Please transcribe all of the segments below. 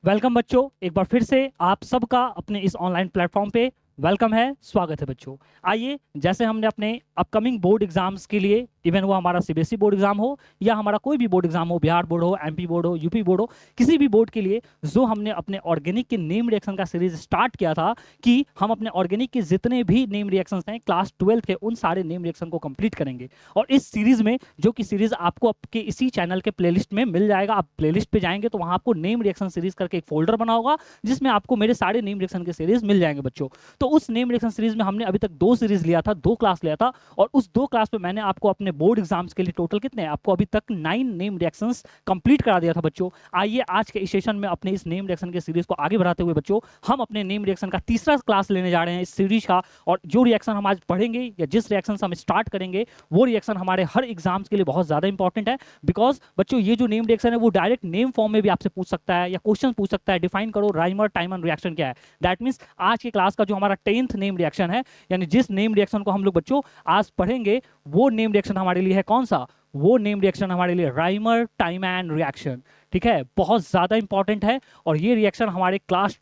Welcome बच्चों, एक बार फिर से आप सबका अपने इस ऑनलाइन प्लेटफॉर्म पे वेलकम है, स्वागत है बच्चों। आइए, जैसे हमने अपने अपकमिंग बोर्ड एग्जाम्स के लिए, इवन वो हमारा सीबीएसई बोर्ड एग्जाम हो या हमारा कोई भी बोर्ड एग्जाम हो, बिहार बोर्ड हो, एमपी बोर्ड हो, यूपी बोर्ड हो, किसी भी बोर्ड के लिए जो हमने अपने ऑर्गेनिक के नेम रिएक्शन का सीरीज स्टार्ट किया था कि हम अपने ऑर्गेनिक के जितने भी नेम रिएक्शंस हैं क्लास 12 के, उन सारे नेम रिएक्शन को कंप्लीट करेंगे। और इस सीरीज में, जो कि सीरीज आपको आपके इसी चैनल के प्लेलिस्ट में मिल जाएगा, आप प्लेलिस्ट पे जाएंगे तो वहां आपको नेम रिएक्शन सीरीज करके एक फोल्डर बना होगा जिसमें आपको मेरे सारे नेम रिएक्शन के सीरीज मिल जाएंगे बच्चों। तो उस नेम रिएक्शन सीरीज में हमने अभी तक 2 सीरीज लिया था, 2 क्लास लिया था, और उस 2 क्लास में मैंने आपको अपने बोर्ड एग्जाम्स के लिए टोटल कितने, आपको अभी तक 9 नेम रिएक्शंस कंप्लीट करा दिया था बच्चों। आइए आज के इस सेशन में अपने इस नेम रिएक्शन के सीरीज को आगे बढ़ाते हुए बच्चों, हम अपने नेम रिएक्शन का तीसरा क्लास लेने जा रहे हैं इस सीरीज का। और जो रिएक्शन हम आज पढ़ेंगे या जिस रिएक्शन से हम स्टार्ट करेंगे, वो रिएक्शन हमारे हर एग्जाम्स के लिए बहुत ज्यादा इंपॉर्टेंट है। बिकॉज बच्चों, ये जो नेम रिएक्शन है वो डायरेक्ट नेम फॉर्म में भी आपसे पूछ सकता है या क्वेश्चन पूछ सकता है, डिफाइन करो राइमर टाइमर रिएक्शन क्या है। दैट मीन्स आज की क्लास का जो हमारा 10th नेम रिएक्शन है, यानी जिस नेम रिएक्शन को हम लोग बच्चों आज पढ़ेंगे, वो नेम रिएक्शन हमारे लिए है कौन सा? वो नेम रिएक्शन हमारे लिए राइमर टाइम एंड रिएक्शन। ठीक है, बहुत ज्यादा इंपॉर्टेंट है। और ये रिएक्शन हमारे क्लास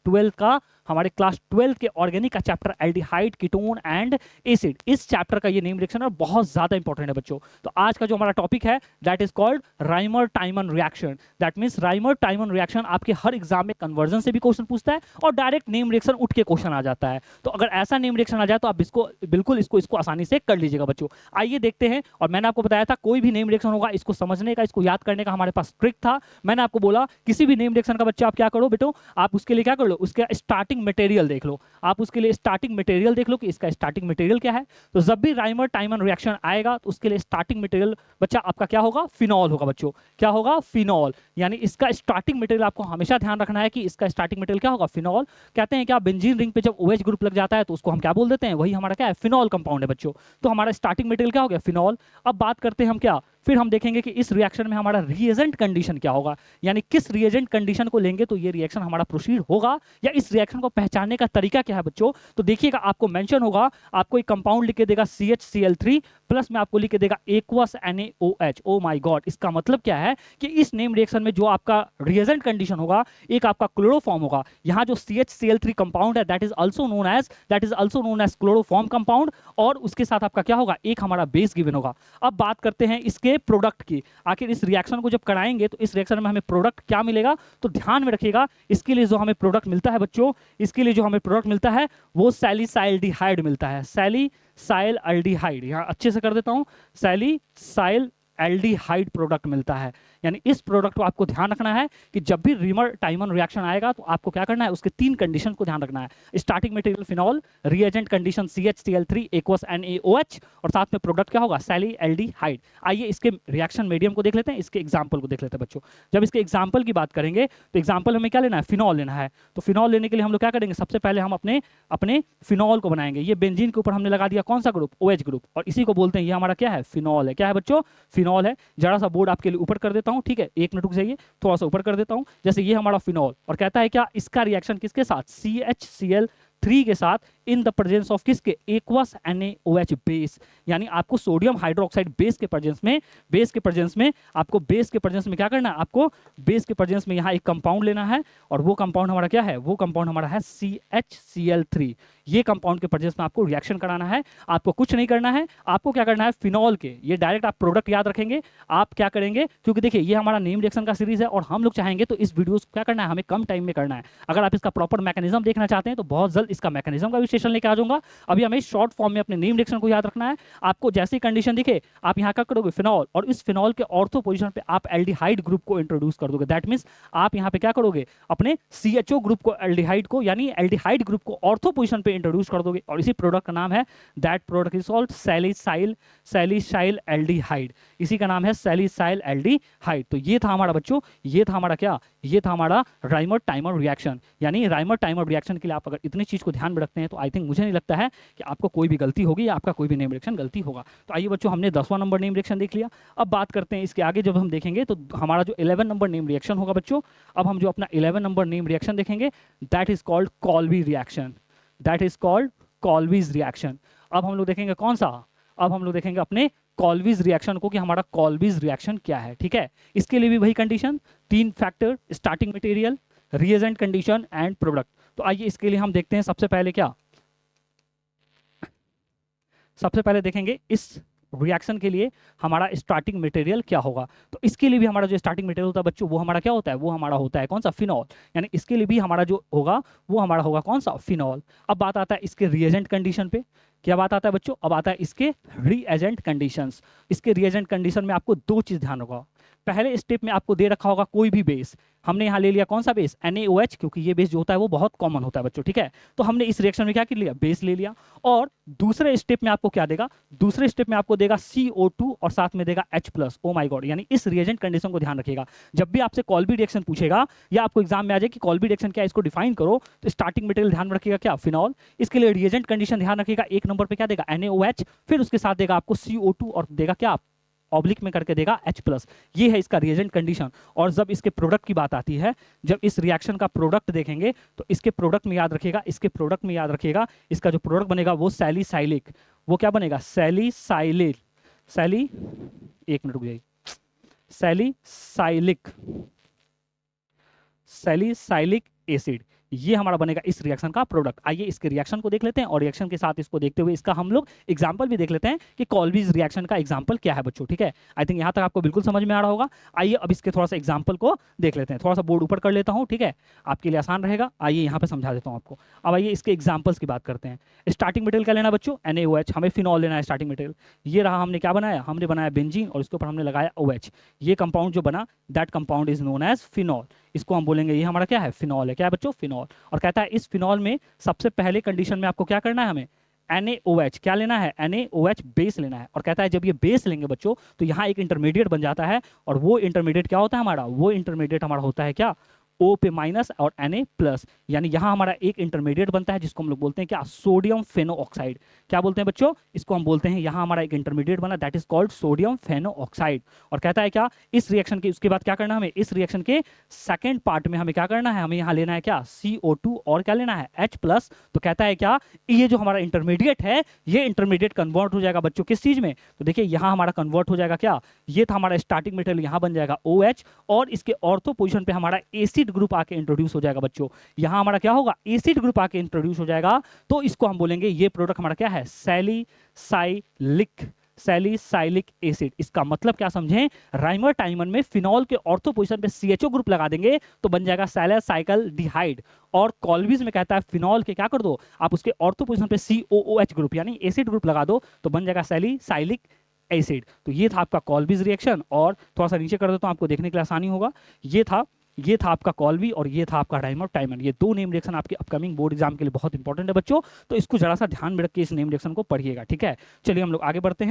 12 के ऑर्गेनिक का chapter aldehyde, ketone and acid, इस चैप्टर का ये नेम रिएक्शन है, बहुत ज्यादा इंपॉर्टेंट है बच्चों। तो आज का जो हमारा टॉपिक है that is called Rymer टाइमन reaction. That means Rymer टाइमन reaction आपके हर एग्जाम में कन्वर्जन से भी क्वेश्चन पूछता है और डायरेक्ट नेम रिएक्शन उठ के क्वेश्चन आ जाता है। तो अगर ऐसा नेम रिएक्शन आ जाए तो आप इसको बिल्कुल इसको आसानी से कर लीजिएगा बच्चों। आइए देखते हैं। और मैंने आपको बताया था कोई भी नेम रिएक्शन होगा, इसको समझने का, इसको याद करने का हमारे पास ट्रिक था। मैंने आपको बोला किसी भी नेम रिएक्शन का बच्चा आप क्या करो बेटो, आप उसके लिए क्या कर लो, उसका स्टार्टिंग मटेरियल देख लो। आप उसके लिए स्टार्टिंग मटेरियल देख लो कि इसका स्टार्टिंग मटेरियल क्या है। तो जब भी राइमर टाइमन रिएक्शन आएगा तो उसके लिए स्टार्टिंग मटेरियल बच्चा आपका क्या होगा? फिनॉल होगा बच्चों। क्या होगा? फिनॉल। यानी इसका स्टार्टिंग मटेरियल आपको हमेशा ध्यान रखना है कि इसका स्टार्टिंग मटेरियल क्या होगा? फिनॉल। कहते हैं क्या, बेंजीन रिंग पे जब OH ग्रुप लग जाता है तो उसको हम क्या बोल देते हैं? वही हमारा क्या है? फिनॉल कंपाउंड है बच्चों। तो हमारा स्टार्टिंग मटेरियल क्या हो गया? फिनॉल। अब बात करते हैं हम क्या, फिर हम देखेंगे कि इस रिएक्शन में हमारा रिएजेंट कंडीशन क्या होगा, यानी किस रिएजेंट कंडीशन को लेंगे तो ये रिएक्शन हमारा प्रोसीड होगा, या इस रिएक्शन को पहचानने का तरीका क्या है बच्चों। तो देखिएगा, आपको मेंशन होगा, आपको एक कंपाउंड लिख के देगा CHCl3 प्लस में आपको लिख के देगा aqueous NaOH। Oh my God, इसका मतलब क्या है कि इस नेम रिएक्शन में जो आपका रिएजेंट कंडीशन होगा, एक आपका क्लोरोफॉर्म होगा। यहाँ जो CHCl3 कंपाउंड है that is also known as chloroform compound, और उसके साथ आपका क्या होगा? एक हमारा बेस गिवन होगा। अब बात करते हैं इसके प्रोडक्ट की। आखिर इस रिएक्शन को जब कराएंगे तो इस रिएक्शन में हमें प्रोडक्ट क्या मिलेगा, तो ध्यान में रखिएगा, इसके लिए जो हमें प्रोडक्ट मिलता है बच्चों, इसके लिए जो हमें प्रोडक्ट मिलता है वो सैलिसाइल्डिहाइड मिलता है। सैलिसाइल्डिहाइड, यहाँ अच्छे से कर देता हूं, सैलिसाइल्डिहाइड प्रोडक्ट मिलता है। यानी इस प्रोडक्ट को आपको ध्यान रखना है कि जब भी रिमर टाइमन रिएक्शन आएगा तो आपको क्या करना है, उसके 3 कंडीशन को ध्यान रखना है। Starting material phenol, reagent condition CHCl3 aqueous NaOH, और साथ में प्रोडक्ट क्या होगा? सैलिएल्डिहाइड। आइए इसके रिएक्शन मीडियम को देख लेते हैं, इसके एग्जाम्पल को देख लेते हैं बच्चों। जब इसके एग्जाम्पल की बात करेंगे तो एग्जाम्पल हमें क्या लेना है? फिनॉल लेना है। तो फिनॉल लेने के लिए हम लोग क्या करेंगे, सबसे पहले हम अपने अपने फिनॉल को बनाएंगे। ये बेंजीन के ऊपर हमने लगा दिया कौन सा ग्रुप? OH ग्रुप, और इसी को बोलते हैं, ये हमारा क्या है? फिनॉल है। क्या है बच्चों? फिनॉल है। जरा सा बोर्ड आपके लिए ऊपर कर देता हूं, ठीक है, 1 मिनट रुक जाइए, थोड़ा सा ऊपर कर देता हूं। जैसे ये हमारा फिनॉल, और कहता है क्या, इसका रिएक्शन किसके साथ? CHCl3 के साथ, इन द प्रेजेंस ऑफ किसके? Aqueous NaOH base. यानी आपको सोडियम हाइड्रोक्साइड बेस के प्रेजेंस में क्या करना है? आपको बेस के प्रेजेंस में यहाँ एक कंपाउंड लेना है, और वो कंपाउंड हमारा क्या है? वो कंपाउंड हमारा है CHCl3। ये कंपाउंड के प्रेजेंस में आपको रिएक्शन कराना है। आपको कुछ नहीं करना है, आपको क्या करना है? फिनॉल के, ये डायरेक्ट आप प्रोडक्ट याद रखेंगे। आप क्या करेंगे, क्योंकि देखिए ये हमारा नेम रिएक्शन का सीरीज है और हम लोग चाहेंगे तो इस वीडियो को क्या करना है, हमें कम टाइम में करना है। अगर आप इसका प्रॉपर मैकेनिज्म देखना चाहते हैं तो बहुत जल्द इसका मैकेनिज्म का भी सेशन लेकर आ जाऊंगा। अभी हमें शॉर्ट फॉर्म में अपने नेम रिएक्शन को याद रखना है। आपको जैसी कंडीशन दिखे आप यहाँ क्या करोगे? फिनॉल, और इस फिनॉल के ऑर्थो पोजीशन पे आप एल्डिहाइड ग्रुप को इंट्रोड्यूस कर दोगे। दैट मींस आप यहाँ पे क्या करोगे? अपने CHO ग्रुप को, एल्डिहाइड को, यानी एल्डिहाइड ग्रुप को ऑर्थो पोजीशन पे इंट्रोड्यूस कर दोगे, और इसी प्रोडक्ट का नाम है, that product is called salicylaldehyde. इसी का नाम है सैलिसाइल एल्डिहाइड। तो ये था हमारा बच्चों, ये था हमारा क्या, ये था हमारा राइमर टाइमर रिएक्शन। यानी राइमर टाइमर रिएक्शन के लिए आप अगर इतनी चीज को ध्यान में रखते हैं तो आई थिंक, मुझे नहीं लगता है कि आपको कोई भी गलती होगी या आपका कोई भी नेम रिएक्शन गलती होगा। तो आइए बच्चों, हमने 10वां नंबर नेम रिएक्शन देख लिया। अब बात करते हैं इसके आगे, जब हम देखेंगे तो हमारा जो 11 नंबर नेम रिएक्शन होगा बच्चों, अब हम जो अपना 11 नंबर नेम रिएक्शन देखेंगे that is called Kolbe reaction. That is called Kolbe's reaction. अब हम लोग देखेंगे कौन सा? अब हम लोग देखेंगे अपने कॉल्बीज रिएक्शन को, कि हमारा कॉल्बीज रिएक्शन क्या है। ठीक है, इसके लिए भी वही condition, 3 factor, starting material, reagent condition and product. तो आइए इसके लिए हम देखते हैं सबसे पहले क्या, सबसे पहले देखेंगे इस रिएक्शन के लिए हमारा स्टार्टिंग मटेरियल क्या होगा। तो इसके लिए भी हमारा जो स्टार्टिंग मटेरियल होता है बच्चों, वो हमारा क्या होता है, वो हमारा होता है कौन सा, फिनॉल। यानी इसके लिए भी हमारा जो होगा वो हमारा होगा कौन सा, फिनॉल। अब बात आता है इसके रिएजेंट कंडीशन पे। क्या बात आता है बच्चों, अब आता है इसके रिएजेंट कंडीशंस। इसके रिएजेंट कंडीशन में आपको दो चीज ध्यान रखो। पहले स्टेप में आपको दे रखा होगा कोई भी बेस, हमने यहाँ ले लिया कौन सा बेस, NaOH, क्योंकि ये बेस जो होता है वो बहुत कॉमन होता है बच्चों, ठीक है। तो हमने इस रिएक्शन में क्या कर लिया, बेस ले लिया। और दूसरे स्टेप में आपको क्या देगा, दूसरे स्टेप में आपको देगा CO2 और साथ में देगा H+। ओ माय गॉड, यानी इस रिएजेंट कंडीशन को ध्यान रखिएगा। जब भी आपसे कॉल्बी रिएक्शन पूछेगा या आपको एग्जाम में आ जाए कि कॉल्बी रिएक्शन क्या है, इसको डिफाइन करो, तो स्टार्टिंग मटेरियल ध्यान रखिएगा क्या, फिनॉल। इसके लिए रिएजेंट कंडीशन ध्यान रखिएगा, एक नंबर पे क्या देगा, NaOH, फिर उसके साथ देगा आपको CO2 और देगा क्या, ऑब्लिक में करके देगा H+। ये है इसका रिएजेंट कंडीशन। और जब इसके प्रोडक्ट की बात आती है, जब इस रिएक्शन का प्रोडक्ट देखेंगे तो इसके प्रोडक्ट में याद रखिएगा, इसके प्रोडक्ट में याद रखिएगा, इसका जो प्रोडक्ट बनेगा वो सैलिसाइलिक। वो क्या बनेगा, सैलिसाइलिक, एक मिनट रुक जाइए, सैलिसाइलिक, सैलिसाइलिक एसिड, ये हमारा बनेगा इस रिएक्शन का प्रोडक्ट। आइए इसके रिएक्शन को देख लेते हैं और रिएक्शन के साथ इसको देखते हुए इसका हम लोग एग्जांपल भी देख लेते हैं कि कॉल्बीज रिएक्शन का एग्जांपल क्या है बच्चों, ठीक है। आई थिंक यहाँ तक आपको बिल्कुल समझ में आ रहा होगा। आइए अब इसके थोड़ा सा एग्जांपल को देख लेते हैं, थोड़ा सा बोर्ड ऊपर कर लेता हूँ, ठीक है, आपके लिए आसान रहेगा। आइए यहाँ पे समझा देता हूँ आपको। अब आइए इसके एग्जाम्पल्स की बात करते हैं। स्टार्टिंग मटेरियल क्या लेना बच्चों, NaOH, हमें फिनॉल लेना है स्टार्टिंग मटेरियल। ये रहा, हमने क्या बनाया, हमने बनाया बेंजीन और इसके ऊपर हमने लगाया OH। ये कंपाउंड जो बना, that compound is known as phenol. इसको हम बोलेंगे ये हमारा क्या है, फिनॉल है। क्या है बच्चों, फिनॉल। और कहता है इस फिनॉल में सबसे पहले कंडीशन में आपको क्या करना है, हमें NaOH क्या लेना है, NaOH बेस लेना है। और कहता है जब ये बेस लेंगे बच्चों तो यहाँ एक इंटरमीडिएट बन जाता है। और वो इंटरमीडिएट क्या होता है हमारा, वो इंटरमीडिएट हमारा होता है क्या, O पे माइनस और Na+। यानी यहाँ हमारा एक इंटरमीडिएट बनता है जिसको हम लोग बोलते हैं क्या, सोडियम फेनोऑक्साइड। क्या बोलते हैं बच्चों, इसको हम बोलते हैं, यहाँ हमारा एक इंटरमीडिएट बना, दैट इज कॉल्ड सोडियम फेनोऑक्साइड। और कहता है क्या, इस रिएक्शन के उसके बाद क्या करना है हमें, इस रिएक्शन के सेकेंड पार्ट में हमें क्या करना है, हमें यहाँ लेना है क्या, CO2 और क्या लेना है, H+। तो कहता है क्या, ये जो हमारा इंटरमीडिएट है, ये इंटरमीडिएट कन्वर्ट हो जाएगा बच्चों किस चीज में, तो देखिए यहाँ हमारा कन्वर्ट हो जाएगा क्या, ये था हमारा स्टार्टिंग मटेरियल, यहाँ बन जाएगा OH। और इसके ऑर्थो पोजीशन पे हमारा एसिड ग्रुप आके इंट्रोड्यूस हो जाएगा बच्चों। यहां हमारा क्या होगा, एसिड ग्रुप आके इंट्रोड्यूस हो जाएगा। तो इसको हम बोलेंगे ये प्रोडक्ट हमारा क्या है, सैलिसाइलिक, सैलिसाइलिक एसिड। इसका मतलब क्या समझें, राइमर टाइमन में फिनॉल के ऑर्थो पोजीशन पे CHO ग्रुप लगा देंगे तो बन जाएगा सैलिसाइक्लोडिहाइड। और कॉल्बीज में कहता है फिनॉल के क्या कर दो, आप उसके ऑर्थो पोजीशन पे COOH ग्रुप यानी एसिड ग्रुप लगा दो तो बन जाएगा सैलिसाइलिक एसिड। तो ये था आपका कॉल्बीज रिएक्शन। और थोड़ा सा नीचे कर देता हूं आपको देखने के लिए आसानी होगा। ये था आपका कॉल्बी और ये था आपका राइमर टाइमन। ये दो नेम रिएक्शन आपके अपकमिंग बोर्ड एग्जाम के लिए बहुत इंपॉर्टेंट है बच्चों, तो इसको जरा सा ध्यान में रख के इस नेम रिएक्शन को पढ़िएगा, ठीक है। चलिए हम लोग आगे बढ़ते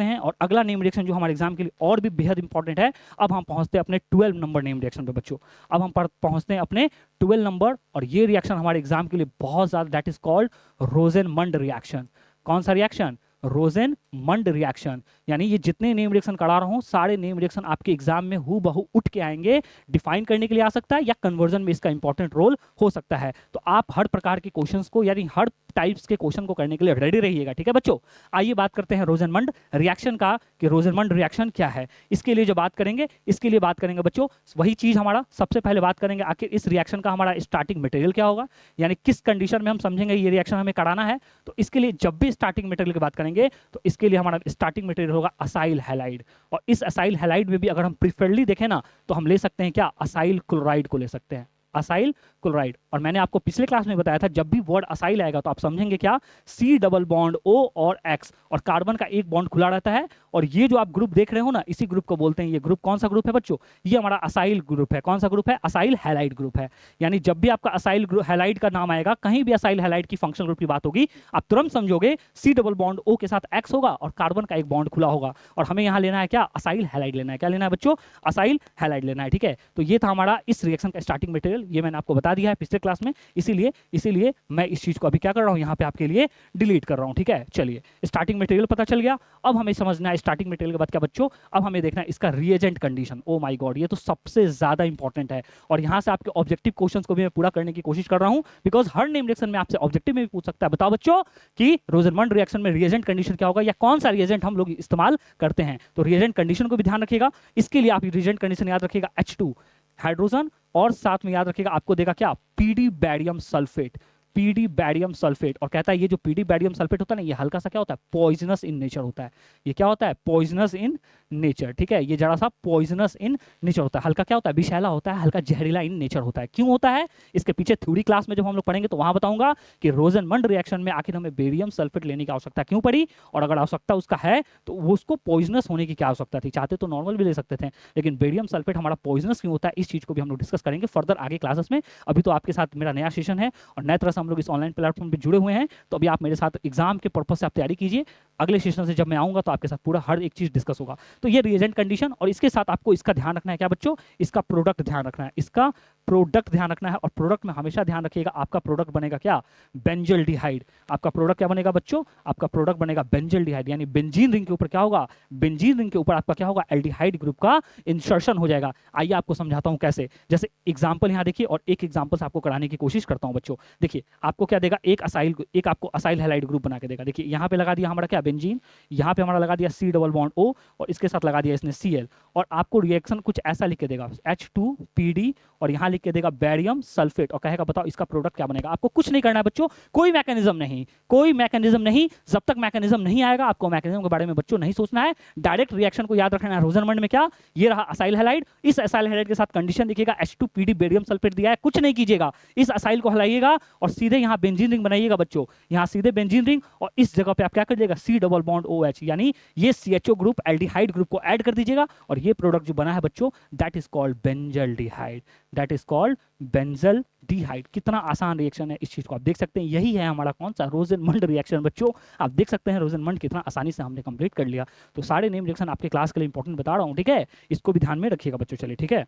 हैं और अगला नेम रिएक्शन जो हमारे एग्जाम के लिए और भी बेहद इंपॉर्टेंट है। अब हम पहुंचते हैं अपने 12 नंबर नेम रिएक्शन पे बच्चों। अब हम पहुंचते हैं अपने 12 नंबर और ये रिएक्शन हमारे एग्जाम के लिए बहुत ज्यादा, दैट इज कॉल्ड रोजेनमंड रिएक्शन। कौन सा रिएक्शन, रोजेनमंड रिएक्शन। यानी ये जितने नेम रिएक्शन करा रहा हूं सारे नेम रिएक्शन आपके एग्जाम में हूबहू उठ के आएंगे। डिफाइन करने के लिए आ सकता है या कन्वर्जन में इसका इंपॉर्टेंट रोल हो सकता है। तो आप हर प्रकार के क्वेश्चंस को यानी हर टाइप्स के क्वेश्चन को करने के लिए रेडी रहिएगा, ठीक है बच्चों। आइए बात करते हैं रोजेनमंड रिएक्शन का कि रोजेनमंड रिएक्शन क्या है। इसके लिए जो बात करेंगे, इसके लिए बात करेंगे बच्चों वही चीज हमारा सबसे पहले बात करेंगे आखिर इस रिएक्शन का हमारा स्टार्टिंग मटेरियल क्या होगा, यानी किस कंडीशन में हम समझेंगे ये रिएक्शन हमें कराना है। तो इसके लिए जब भी स्टार्टिंग मटेरियल की बात करेंगे तो इसके लिए हमारा स्टार्टिंग मटेरियल होगा असाइल हैलाइड। और इस असाइल हैलाइड में भी अगर हम प्रीफर्डली देखें ना तो हम ले सकते हैं क्या, असाइल क्लोराइड को ले सकते हैं, असाइल क्लोराइड। और मैंने आपको पिछले क्लास में बताया था जब भी वर्ड असाइल आएगा तो आप समझेंगे क्या, C डबल बॉन्ड O और X और कार्बन का एक बॉन्ड खुला रहता है। और ये जो आप ग्रुप देख रहे हो ना, इसी ग्रुप को बोलते हैं, ये ग्रुप कौन सा ग्रुप है बच्चों, ये हमारा असाइल ग्रुप है। कौन सा ग्रुप है, असाइल हैलाइड ग्रुप है। यानी जब भी आपका असाइल हैलाइड का नाम आएगा, कहीं भी असाइल हैलाइड की फंक्शनल ग्रुप की बात होगी, आप तुरंत समझोगे C डबल बॉन्ड O के साथ X होगा और कार्बन का एक बॉन्ड खुला होगा। और हमें यहाँ लेना है क्या, असाइल हैलाइड लेना है। क्या लेना है बच्चों, असाइल हैलाइड लेना है, ठीक है। तो ये था हमारा इस रिएक्शन का स्टार्टिंग मटेरियल, ये मैंने आपको बता दिया है पिछले क्लास में, इसीलिए मैं इस चीज को अभी क्या कर रहा हूं, यहाँ पे आपके लिए डिलीट कर रहा हूं, ठीक है। चलिए स्टार्टिंग मटेरियल पता चल गया। अब हमें समझना है स्टार्टिंग मटेरियल के बाद क्या बच्चों, अब हमें देखना है इसका reagent condition. Oh my God, ये तो सबसे ज्यादा इंपॉर्टेंट है और यहाँ से आपके ऑब्जेक्टिव क्वेश्चंस को भी मैं पूरा करने की कोशिश कर रहा हूं, बिकॉज हर नेम रिएक्शन में आपसे ऑब्जेक्टिव में भी पूछ सकता है। बताओ बच्चों कि रोजेनमंड रिएक्शन में रिएजेंट कंडीशन क्या होगा या कौन सा रिएजेंट हम लोग इस्तेमाल करते हैं। तो रिएजेंट कंडीशन को भी ध्यान रखिएगा। इसके लिए आप रिएजेंट कंडीशन याद रखिएगा H2। हाइड्रोजन, और साथ में याद रखिएगा आपको देगा क्या, PD barium sulphate, PD barium sulphate. और कहता है ये जो पीडी बैरियम सल्फेट होता है ना, ये हल्का सा क्या होता है, पॉइजनस इन नेचर होता है। ये क्या होता है, पॉइजनस इन नेचर, ठीक है, ये जरा सा पॉइजनस इन नेचर होता है, हल्का क्या होता है, विषैला होता है, हल्का जहरीला इन नेचर होता है। क्यों होता है, इसके पीछे थ्योरी क्लास में जब हम लोग पढ़ेंगे तो वहां बताऊंगा कि रोजनमंड रिएक्शन में आखिर हमें बेरियम सल्फेट लेने की आवश्यकता क्यों पड़ी, और अगर आवश्यकता उसका है तो वो उसको पॉइजनस होने की क्या आवश्यकता थी। चाहते तो नॉर्मल भी ले सकते थे, लेकिन बेरियम सल्फेट हमारा पॉइजनस क्यों होता है, इस चीज को भी हम लोग डिस्कस करेंगे फर्दर आगे क्लासेस में। अभी तो आपके साथ मेरा नया सेशन है और नए तरह से हम लोग इस ऑनलाइन प्लेटफॉर्म पे जुड़े हुए हैं, तो अभी आप मेरे साथ एग्जाम के पर्पज से आप तैयारी कीजिए। अगले सेशन से जब मैं आऊंगा तो आपके साथ पूरा हर एक चीज डिस्कस होगा। तो ये रिएजेंट कंडीशन, और इसके साथ आपको इसका ध्यान रखना है क्या बच्चों, इसका प्रोडक्ट ध्यान रखना है, इसका प्रोडक्ट ध्यान रखना है। और प्रोडक्ट में हमेशा ध्यान रखिएगा आपका प्रोडक्ट बनेगा क्या, बेंजल्डिहाइड। आपका प्रोडक्ट क्या बनेगा बच्चों, आपका प्रोडक्ट बनेगा बेंजल्डिहाइड, यानी बेंजीन रिंग के ऊपर क्या होगा, बेंजीन रिंग के ऊपर आपका क्या होगा, एल्डिहाइड ग्रुप का इंसर्शन हो जाएगा। आइए आपको समझाता हूं कैसे। जैसे एग्जांपल यहां देखिए, और एक एग्जांपल से आपको कराने की कोशिश करता हूं बच्चों। देखिए आपको क्या देगा, एक आपको असाइल हैलाइड ग्रुप बना के देगा। देखिए यहां पे लगा दिया हमारा क्या, बेंजीन, यहां पे हमारा लगा दिया सी डबल बॉन्ड ओ, और इसके साथ लगा दिया इसने Cl, और आपको रिएक्शन कुछ ऐसा लिख के देगा H2PD, और यहां लिख के देगा बैरियम सल्फेट, और कहेगा बताओ इसका प्रोडक्ट क्या बनेगा। आपको कुछ नहीं करना है बच्चों, कोई मैकेनिज्म नहीं, कोई मैकेनिज्म नहीं। जब तक मैकेनिज्म नहीं आएगा आपको मैकेनिज्म के बारे में बच्चों नहीं सोचना है, डायरेक्ट रिएक्शन को याद रखना है। रोजनमंड में क्या, ये रहा असाइल हैलाइड, इस असाइल हैलाइड के साथ कंडीशन दिखेगा H2PD बेरियम सल्फेट दिया है, कुछ नहीं कीजिएगा, इस असाइल को हलाइएगा और सीधे यहां बेंजीन रिंग बनाइएगा बच्चों, यहां सीधे बेंजीन रिंग, और इस जगह पे आप क्या कर दीजिएगा, सी डबल बॉन्ड OH, यानी ये CHO ग्रुप एल्डिहाइड ग्रुप को ऐड कर दीजिएगा, और ये प्रोडक्ट जो बना है बच्चों that is called benzaldehyde, that is called benzaldehyde. कितना आसान रिएक्शन है, इस चीज को आप देख सकते हैं। यही है हमारा कौन सा, रोजनमंड रिएक्शन बच्चों। आप देख सकते हैं रोजनमंड कितना आसानी से हमने कंप्लीट कर लिया। तो सारे नेम रिएक्शन आपके क्लास के लिए इंपॉर्टेंट बता रहा हूं, ठीक है, इसको भी ध्यान में रखिएगा बच्चों। चलिए ठीक है,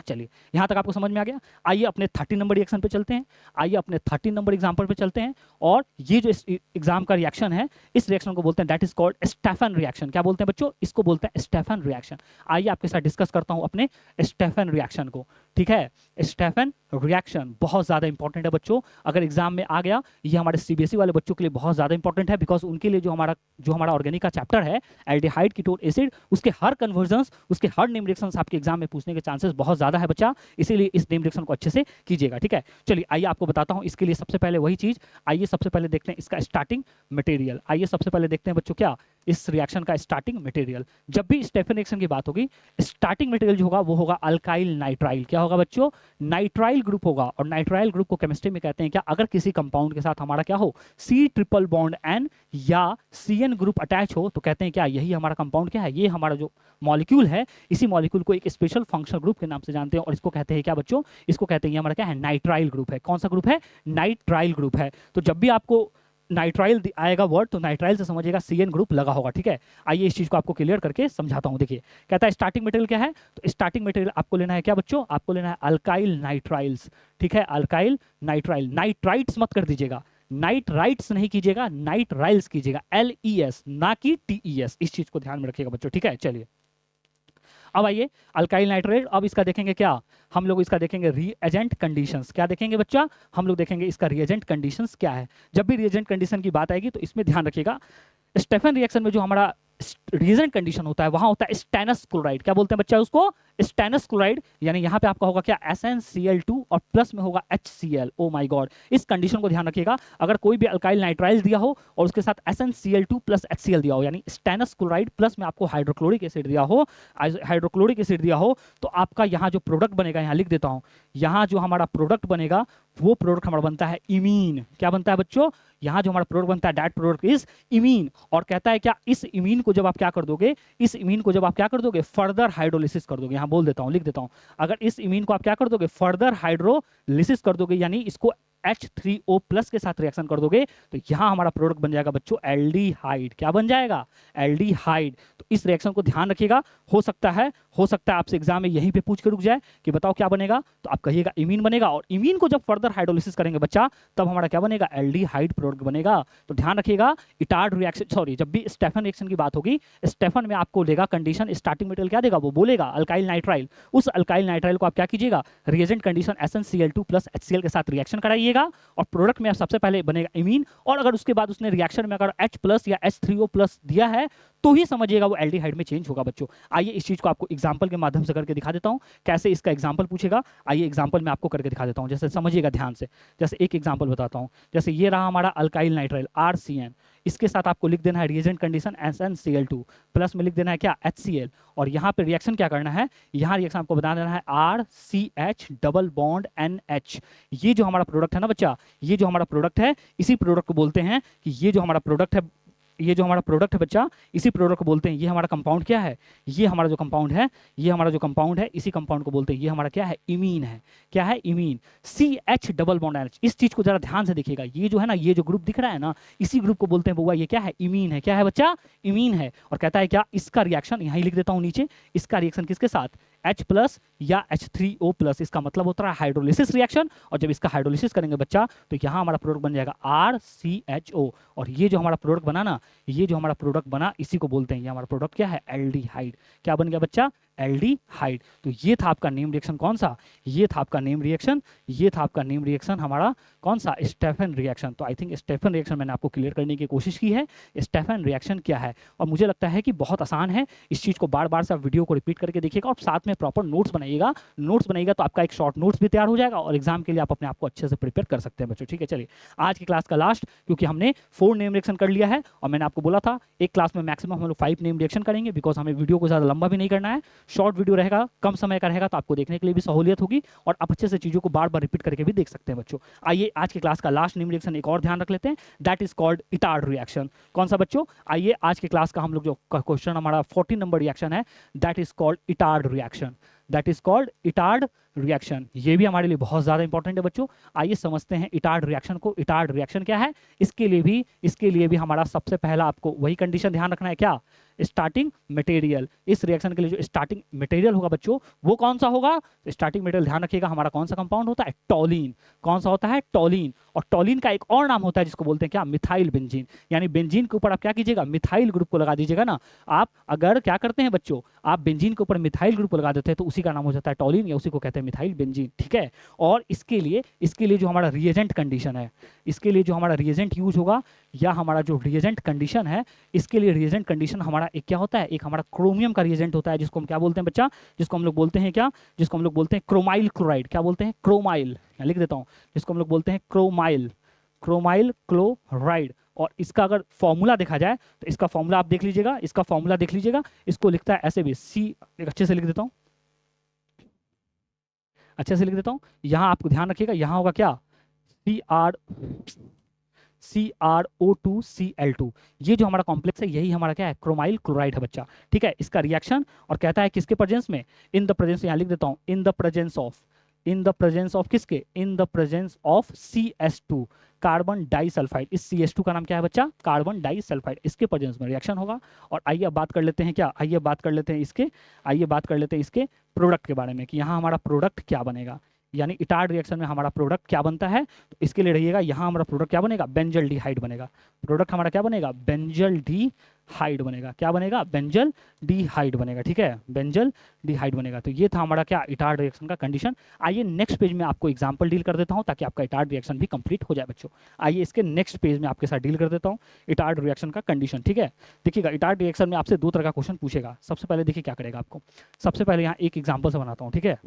चलिए यहां तक आपको समझ में आ गया। आइए अपने 13 नंबर रिएक्शन पे चलते हैं, आइए अपने 13 नंबर एग्जांपल पे चलते हैं। और ये जो इस एग्जाम का रिएक्शन है, इस रिएक्शन को बोलते हैं that is called Stephen reaction. क्या बोलते हैं बच्चों, इसको बोलते हैं स्टेफन रिएक्शन। आइए आपके साथ डिस्कस करता हूं अपने स्टेफन रिएक्शन को, ठीक है। स्टेफन रिएक्शन बहुत ज्यादा इंपॉर्टेंट है बच्चों, अगर एग्जाम में आ गया, ये हमारे CBSE वाले बच्चों के लिए बहुत ज्यादा इंपॉर्टेंट है, बिकॉज उनके लिए जो हमारा ऑर्गेनिक का चैप्टर है एल्डिहाइड कीटोन एसिड, उसके हर कन्वर्जन्स, उसके हर नेम रिएक्शंस आपके एग्जाम में पूछने के चांसेस बहुत ज्यादा है बच्चा, इसीलिए इस नेम रिएक्शन को अच्छे से कीजिएगा, ठीक है। चलिए आइए आपको बताता हूं इसके लिए सबसे पहले वही चीज। आइए सबसे पहले देखते हैं इसका स्टार्टिंग मटेरियल। आइए सबसे पहले देखते हैं बच्चों क्या, इस रिएक्शन का स्टार्टिंग मटेरियल। जब भी स्टेफन रिएक्शन की बात होगी, स्टार्टिंग मटेरियल जो होगा वो होगा अल्काइल नाइट्राइल। क्या होगा बच्चों, नाइट्राइल ग्रुप होगा। और नाइट्राइल ग्रुप को केमिस्ट्री में कहते हैं क्या, अगर किसी कंपाउंड के साथ हमारा क्या हो, C ट्रिपल बॉन्ड N या CN ग्रुप अटैच हो, तो कहते हैं क्या, यही हमारा कंपाउंड क्या है, ये हमारा जो मॉलिक्यूल है, इसी मॉलिक्यूल को एक स्पेशल फंक्शनल ग्रुप के नाम से जानते हैं, और इसको कहते हैं क्या बच्चों, इसको कहते हैं हमारा क्या है, नाइट्राइल ग्रुप है। कौन सा ग्रुप है, नाइट्राइल ग्रुप है। तो जब भी आपको नाइट्राइल आएगा वर्ड, तो नाइट्राइल से समझिएगा CN ग्रुप लगा होगा, ठीक है। आइए इस चीज को आपको क्लियर करके समझाता हूं। देखिए कहता है स्टार्टिंग मटेरियल क्या है, तो स्टार्टिंग मटेरियल आपको लेना है क्या बच्चों, आपको लेना है अल्काइल नाइट्राइल्स, ठीक है, अल्काइल नाइट्राइल। नाइट्राइट्स मत कर दीजिएगा, नाइट्राइट्स नहीं कीजिएगा, नाइट्राइल्स कीजिएगा, LES ना कि TES, इस चीज को ध्यान में रखिएगा बच्चों, ठीक है। चलिए अब आइए अल्काइल नाइट्रेट, अब इसका देखेंगे क्या, हम लोग इसका देखेंगे रीएजेंट कंडीशंस। क्या देखेंगे बच्चा, हम लोग देखेंगे इसका रीएजेंट कंडीशंस क्या है। जब भी रीएजेंट कंडीशन की बात आएगी तो इसमें ध्यान रखिएगा, स्टेफन रिएक्शन में जो हमारा रीजेंट कंडीशन होता है वहां होता है स्टेनस क्लोराइड। क्या बोलते हैं बच्चा उसको, स्टेनस क्लोराइड, यानी यहां पे आपका होगा क्या, SnCl2 और प्लस में होगा HCl। ओ माय गॉड, इस कंडीशन को ध्यान रखिएगा। अगर कोई भी अल्काइल नाइट्राइल दिया हो और उसके साथ SnCl2 प्लस HCl दिया हो, यानी स्टेनस क्लोराइड प्लस में आपको हाइड्रोक्लोरिक एसिड दिया हो, हाइड्रोक्लोरिक एसिड दिया हो, तो आपका यहाँ जो प्रोडक्ट बनेगा, यहाँ लिख देता हूं, यहाँ जो हमारा प्रोडक्ट बनेगा वो प्रोडक्ट हमारा बनता है इमीन। क्या बनता है बच्चों, यहाँ जो हमारा प्रोडक्ट बनता है दैट प्रोडक्ट इज इमीन। और कहता है क्या, इस इमीन को जब आप क्या कर दोगे, इस इमीन को जब आप क्या कर दोगे, फर्दर हाइड्रोलिसिस कर दोगे। यहाँ बोल देता हूँ, लिख देता हूँ, अगर इस इमीन को आप क्या कर दोगे, फर्दर हाइड्रोलिसिस कर दोगे, यानी इसको H3O प्लस के साथ रिएक्शन कर दोगे, तो यहां हमारा प्रोडक्ट बन जाएगा बच्चों एल्डिहाइड। क्या बन जाएगा, एल्डिहाइड। तो इस रिएक्शन को ध्यान रखिएगा, हो सकता है आपसे एग्जाम में यहीं पे पूछ के रुक जाए कि बताओ क्या बनेगा, तो आप कहिएगा इमीन बनेगा, और इमीन को जब फर्दर हाइड्रोलिसिस करेंगे बच्चा, तब हमारा क्या बनेगा, एल्डिहाइड प्रोडक्ट बनेगा। तो ध्यान रखिएगा, इटार्ड रिएक्शन, सॉरी, जब भी स्टेफन रिएक्शन की बात होगी, स्टेफन में आपको लेगा कंडीशन, स्टार्टिंग मटेरियल क्या देगा, वो बोलेगा अल्काइल नाइट्राइल। उस अल्काइल नाइट्राइल को आप क्या कीजिएगा, reagent condition SnCl2 plus HCl के साथ रिएक्शन कराइएगा, और प्रोडक्ट में सबसे पहले बनेगा इमीन। और अगर उसके बाद उसने रिएक्शन में अगर H प्लस या H3O प्लस दिया है, तो ही समझिएगा वो एल्डिहाइड में चेंज होगा बच्चों। आइए इस चीज को आपको एग्जांपल के माध्यम से करके दिखा देता हूं, कैसे इसका एग्जांपल पूछेगा। आइए एग्जांपल में आपको करके दिखा देता हूं, जैसे समझिएगा ध्यान से। जैसे एक एग्जांपल बताता हूं, जैसे ये रहा हमारा अल्काइल नाइट्राइल RCN, इसके साथ आपको लिख देना है रिएजेंट कंडीशन SnCl2, प्लस में लिख देना है क्या HCl, और यहाँ पे रिएक्शन क्या करना है, यहाँ रिएक्शन आपको बता देना है RCH डबल बॉन्ड NH। ये जो हमारा प्रोडक्ट है ना बच्चा, ये जो हमारा प्रोडक्ट है, इसी प्रोडक्ट को बोलते हैं कि ये जो हमारा प्रोडक्ट है, ये जो हमारा प्रोडक्ट है बच्चा, इसी प्रोडक्ट को बोलते हैं, ये हमारा कंपाउंड क्या है, ये हमारा जो कंपाउंड है, ये हमारा जो कंपाउंड है, इसी कंपाउंड को बोलते हैं, ये हमारा क्या है, इमीन है। क्या है, imine. CH double bond NH। इस चीज को जरा ध्यान से देखिएगा, ये जो है ना, ये जो ग्रुप दिख रहा है ना, इसी ग्रुप को बोलते हैं बउआ, ये क्या है, इमीन है। क्या है बच्चा, इमीन है। और कहता है क्या, इसका रिएक्शन यहां लिख देता हूं नीचे, इसका रिएक्शन किसके साथ, H प्लस या H3O प्लस, इसका मतलब होता है हाइड्रोलिसिस रिएक्शन। और जब इसका हाइड्रोलिसिस करेंगे बच्चा, तो यहाँ हमारा प्रोडक्ट बन जाएगा RCHO, और ये जो हमारा प्रोडक्ट बना ना, ये जो हमारा प्रोडक्ट बना, इसी को बोलते हैं, ये हमारा प्रोडक्ट क्या है, एल्डिहाइड। क्या बन गया बच्चा, एल्डिहाइड। तो ये था आपका नेम रिएक्शन कौन सा, ये था आपका नेम रिएक्शन, ये था आपका नेम रिएक्शन हमारा कौन सा, स्टेफन रिएक्शन। तो आई थिंक स्टेफन रिएक्शन मैंने आपको क्लियर करने की कोशिश की है, स्टेफन रिएक्शन क्या है। और मुझे लगता है कि बहुत आसान है, इस चीज को बार बार से आप वीडियो को रिपीट करके देखिएगा और साथ में प्रॉपर नोट्स बनाइएगा। नोट्स बनाइएगा तो आपका एक शॉर्ट नोट्स भी तैयार हो जाएगा और एग्जाम के लिए आप अपने आप को अच्छे से प्रिपेयर कर सकते हैं बच्चों। ठीक है, चलिए आज की क्लास का लास्ट, क्योंकि हमने 4 नेम रिएक्शन कर लिया है, और मैंने आपको बोला था एक क्लास में मैक्सिमम हम लोग 5 नेम रिएक्शन करेंगे, बिकॉज हमें वीडियो को ज़्यादा लंबा भी नहीं करना है, शॉर्ट वीडियो रहेगा, कम समय का रहेगा, तो आपको देखने के लिए भी सहूलियत होगी और आप अच्छे से चीज़ों को बार बार रिपीट करके भी देख सकते हैं बच्चों। आइए आज की क्लास का लास्ट नेम रिएक्शन एक और ध्यान रख लेते हैं, that is called Etard reaction. कौन सा बच्चों, आइए आज की क्लास का हम लोग जो क्वेश्चन हमारा 14 नंबर रिएक्शन है, that is called Etard reaction, that is called Etard reaction. ये भी हमारे लिए बहुत ज्यादा इंपॉर्टेंट है बच्चों। आइए समझते हैं इटार्ड रिएक्शन को। इटार्ड रिएक्शन क्या है, इसके लिए भी हमारा सबसे पहला आपको वही कंडीशन ध्यान रखना है, क्या, स्टार्टिंग मटेरियल। इस रिएक्शन के लिए जो स्टार्टिंग मटेरियल होगा बच्चों, वो कौन सा होगा, स्टार्टिंग मटेरियल ध्यान रखिएगा, हमारा कौन सा कंपाउंड होता है, टॉलिन। कौन सा होता है, टॉलिन। और टॉलिन का एक और नाम होता है जिसको बोलते हैं क्या, मिथाइल बेंजीन। यानी बेंजीन के ऊपर आप क्या कीजिएगा, मिथाइल ग्रुप को लगा दीजिएगा ना। आप अगर क्या करते हैं बच्चों, आप बेंजीन के ऊपर मिथाइल ग्रुप लगा देते हैं तो उसी का नाम हो जाता है टॉलिन, या उसी को कहते हैं मिथाइल बेंजीन। ठीक है, और इसके लिए जो हमारा रिएजेंट कंडीशन है, इसके लिए जो हमारा रिएजेंट यूज होगा, या हमारा जो रिएजेंट कंडीशन है, इसके लिए रिएजेंट कंडीशन हमारा एक क्या होता है, एक हमारा क्रोमियम का रिएजेंट होता है, जिसको हम क्या बोलते हैं बच्चा, जिसको हम लोग बोलते हैं क्या, जिसको हम लोग बोलते हैं क्रोमाइल क्लोराइड। क्या बोलते हैं, क्रोमाइल, मैं लिख देता हूं, जिसको हम लोग बोलते हैं क्रोमाइल, क्रोमाइल क्लोराइड। और इसका अगर फॉर्मूला देखा जाए तो इसका फॉर्मूला आप देख लीजिएगा, इसका फॉर्मूला देख लीजिएगा, इसको लिखता है ऐसे भी, सी, अच्छे से लिख देता हूं, अच्छे से लिख देता हूं, यहां आपको ध्यान रखिएगा, यहां होगा क्या, CrO2Cl2। ये जो हमारा कॉम्प्लेक्स है, यही हमारा क्या है, क्रोमाइल क्लोराइड है बच्चा। ठीक है, इसका रिएक्शन, और कहता है किसके प्रेजेंस में, इन द प्रेजेंस, यहां लिख देता हूं, इन द प्रेजेंस ऑफ किसके, in the presence of CS2, carbon disulphide. इस CS2 का नाम क्या है बच्चा, कार्बन डाइसल्फाइड। इसके प्रेजेंस में रिएक्शन होगा। और आइए अब बात कर लेते हैं क्या, आइए बात कर लेते हैं इसके प्रोडक्ट के बारे में, कि यहाँ हमारा प्रोडक्ट क्या बनेगा, यानी इटार्ड रिएक्शन में हमारा प्रोडक्ट क्या बनता है। तो इसके लिए रहिएगा, यहाँ हमारा प्रोडक्ट क्या बनेगा, बेंजल डिहाइड बनेगा। प्रोडक्ट हमारा क्या बनेगा, बेंजल डिहाइड बनेगा। क्या बनेगा, बेंजल डिहाइड बनेगा। ठीक है, बेंजल डिहाइड बनेगा। तो ये था हमारा क्या, इटार्ड रिएक्शन का कंडीशन। आइए नेक्स्ट पेज में आपको एग्जांपल डील कर देता हूँ, ताकि आपका इटार्ड रिएक्शन भी कंप्लीट हो जाए बच्चों। आइए इसके नेक्स्ट पेज में आपके साथ डील कर देता हूँ इटार्ड रिएक्शन का कंडीशन। ठीक है, देखिएगा इटार्ड रिएक्शन में आपसे 2 तरह का क्वेश्चन पूछेगा। सबसे पहले देखिए क्या करेगा आपको, सबसे पहले यहाँ एक एग्जाम्पल से बनाता हूँ। ठीक है,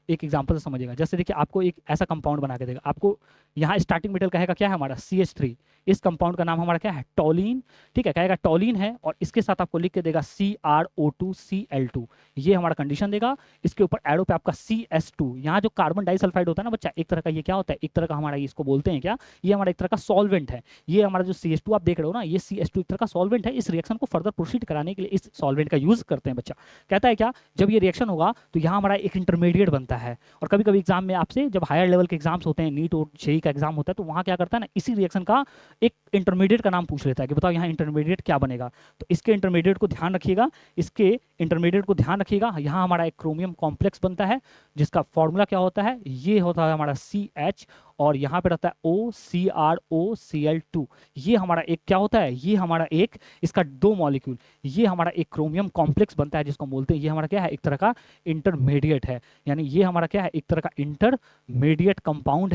एक एग्जांपल से समझिएगा। जैसे देखिए आपको एक ऐसा कंपाउंड बना के देगा, आपको यहाँ स्टार्टिंग मेटल कहेगा क्या है हमारा, CH3। इस कंपाउंड का नाम हमारा क्या है, टॉलिन। ठीक है, कहेगा टॉलिन है, और इसके साथ आपको लिख के देगा CrO2Cl2। ये हमारा कंडीशन देगा। इसके ऊपर एरो पे आपका CS2, यहाँ जो कार्बन डाइसल्फाइड होता है ना बच्चा, एक तरह का ये क्या होता है, एक तरह का हमारा, इसको बोलते हैं क्या, ये हमारा एक तरह का सॉल्वेंट है। ये हमारा जो CH2 आप देख रहे हो ना, ये CS2 एक तरह का सॉल्वेंट है। इस रिएक्शन को फर्दर प्रोसीड कराने के लिए इस सॉल्वेंट का यूज करते हैं बच्चा। कहता है क्या, जब ये रिएक्शन होगा तो यहाँ हमारा एक इंटरमीडिएट बनता है। और कभी कभी एग्जाम में आपसे जब हायर लेवल के एग्जाम्स होते हैं, नीट और जेईई का एग्जाम होता है, तो वहाँ क्या करता है ना, इसी रिएक्शन का एक इंटरमीडिएट का नाम पूछ लेता है कि बताओ यहाँ इंटरमीडिएट क्या बनेगा। तो इसके इंटरमीडिएट को ध्यान रखिएगा, यहाँ हमारा एक क्रोमियम कॉम्प्लेक्स बनता है, जिसका फॉर्मूला क्या होता है, ये होता है हमारा CH, और यहाँ पे रहता है OCrOCl2। ये हमारा एक क्या होता है, ये हमारा एक, इसका 2 मॉलिक्यूल, ये हमारा एक क्रोमियम कॉम्प्लेक्स बनता है, जिसको हम बोलते हैं ये हमारा क्या है, एक तरह का इंटरमीडिएट है। यानी ये हमारा क्या है, एक तरह का इंटरमीडिएट कंपाउंड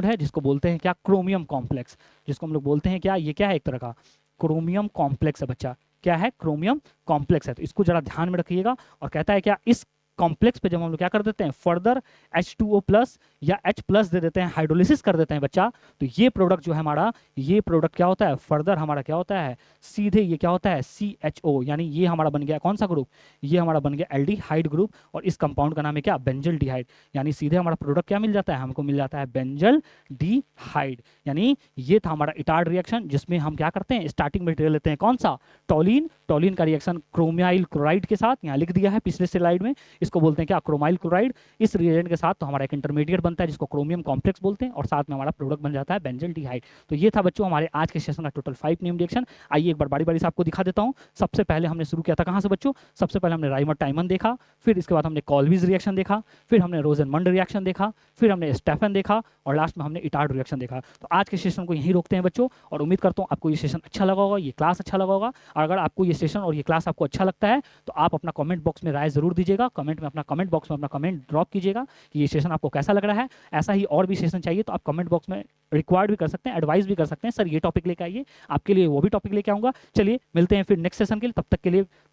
है, जिसको बोलते हैं क्या, क्रोमियम कॉम्प्लेक्स, जिसको हम लोग बोलते हैं क्या, ये क्या है, एक तरह का क्रोमियम कॉम्प्लेक्स है बच्चा। क्या है? क्रोमियम कॉम्प्लेक्स है। तो इसको जरा ध्यान में रखिएगा। और कहता है क्या, इस कॉम्प्लेक्स पे जब हम लोग क्या कर देते हैं, फर्दर H2O प्लस या H प्लस दे देते हैं, हाइड्रोलिसिस कर देते हैं बच्चा, तो ये प्रोडक्ट जो है हमारा, ये प्रोडक्ट क्या होता है, फर्दर हमारा क्या होता है, सीधे ये क्या होता है, CHO, यानी ये हमारा बन गया कौन सा ग्रुप, ये हमारा बन गया एल्डिहाइड ग्रुप। और इस कंपाउंड का नाम है क्या, बेंजल डिहाइड। यानी सीधे हमारा प्रोडक्ट क्या मिल जाता है, हमको मिल जाता है बेंजल डिहाइड। यानी ये था हमारा इटार्ड रिएक्शन, जिसमें हम क्या करते हैं, स्टार्टिंग मटेरियल लेते हैं कौन सा, टोलिन। टोलिन का रिएक्शन क्रोमियाइल क्लोराइड के साथ, यहाँ लिख दिया है पिछले स्लाइड में, इसको बोलते हैं क्या, क्रोमाइल क्लोराइड। इस रिएजेंट के साथ तो हमारा एक इंटरमीडिएट बनता है जिसको क्रोमियम कॉम्प्लेक्स बोलते हैं, और साथ में हमारा प्रोडक्ट बन जाता है बेंजल डिहाइड। तो ये था बच्चों हमारे आज के सेशन का टोटल 5 नेम रिएक्शन। आइए एक बार बारी बारी से आपको दिखा देता हूँ। सबसे पहले हमने शुरू किया था कहाँ से बच्चों, सबसे पहले हमने राइमर टाइमन देखा, फिर इसके बाद हमने कॉल्विज रिएक्शन देखा, फिर हमने रोजेनमंड रिएक्शन देखा, फिर हमने स्टेफन देखा, और लास्ट में हमने इटार्ड रिएक्शन देखा। तो आज के सेशन को यहीं रोकते हैं बच्चों, और उम्मीद करता हूँ आपको ये सेशन अच्छा लगा होगा, ये क्लास अच्छा लगा होगा। और अगर आपको ये सेशन और ये क्लास आपको अच्छा लगता है तो आप अपना कमेंट बॉक्स में राय जरूर दीजिएगा, कमेंट में अपना कमेंट बॉक्स में अपना कमेंट ड्रॉप कीजिएगा कि ये सेशन आपको कैसा लग रहा है। ऐसा ही और भी सेशन चाहिए तो आप कमेंट बॉक्स में रिक्वायर्ड भी कर सकते हैं, एडवाइस भी कर सकते हैं, सर ये टॉपिक लेके आइए, आपके लिए वो भी टॉपिक लेके आऊंगा। चलिए मिलते हैं फिर नेक्स्ट सेशन के लिए, तब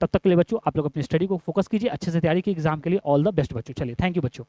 तक के लिए बच्चों आप लोग अपनी स्टडी को फोकस कीजिए, अच्छे से तैयारी की एग्जाम के लिए। ऑल द बेस्ट बच्चों। चलिए थैंक यू बच्चों।